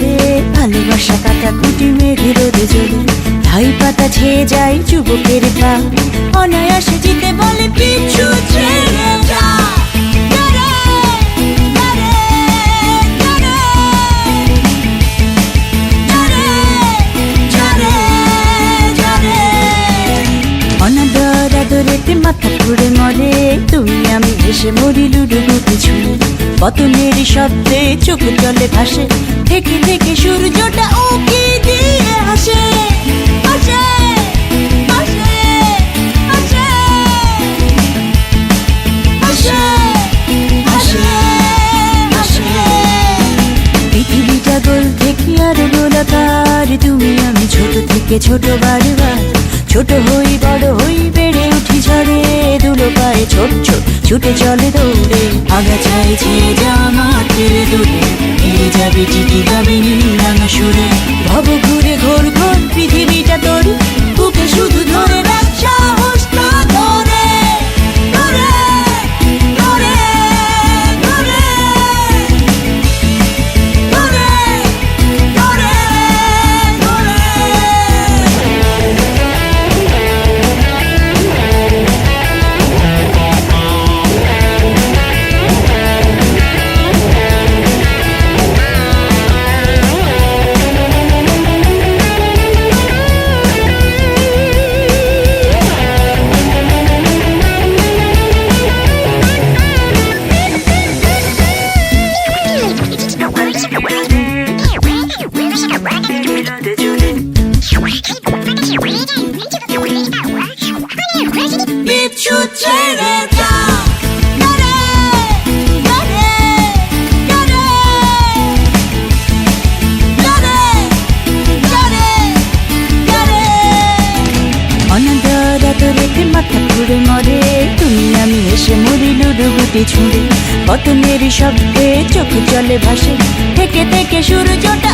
মরে ভালোবাসা কাটা কুটি মেঘে রোদে জ্বলে ধাই পাতা ছেয়ে যায় যুবকের পা অনায়াসে জিতে বলে পিছু ছেড়ে যা অনাদরেতে মাথা ঘুরে মরে তুমি আমি ভেসে মরি লুডু গুটি ছুঁড়ে পতনের শব্দে চোখ জলে ভাসে থেকে থেকে সূর্যটা উকি দিয়ে হাসে হাসে হাসে হাসে হাসে হাসে হাসে পৃথিবীটা গোল থেকে আর গোলাকার তুমি আমি ছোট থেকে ছোট বারবার ছোট হই বড় হই বেড়ে উঠি ঝড়ে দুলো পায়ে ছোট ছোট ছুটে চলে দৌড়ে আগাছায় ছেয়ে যাওয়া মাঠের দূরে ফিরে যাবে ঠিকই গাবে নীলানা সুরে ভব ঘুরে ঘোর ঘোর পৃথিবীটা তোর বুকে শুধু ধরে রাখ সাহসটা ধরে ধরে ধরে ধরে ধরে ধরে ধরে পিছু ছেড়ে যা অনাদরেতে মাথা ঘুরে মরে তুমি আমি এসে মরি লুডু গুটি ছুঁড়ে পতনের শব্দে চোখ জলে ভাসে থেকে থেকে সূর্যটা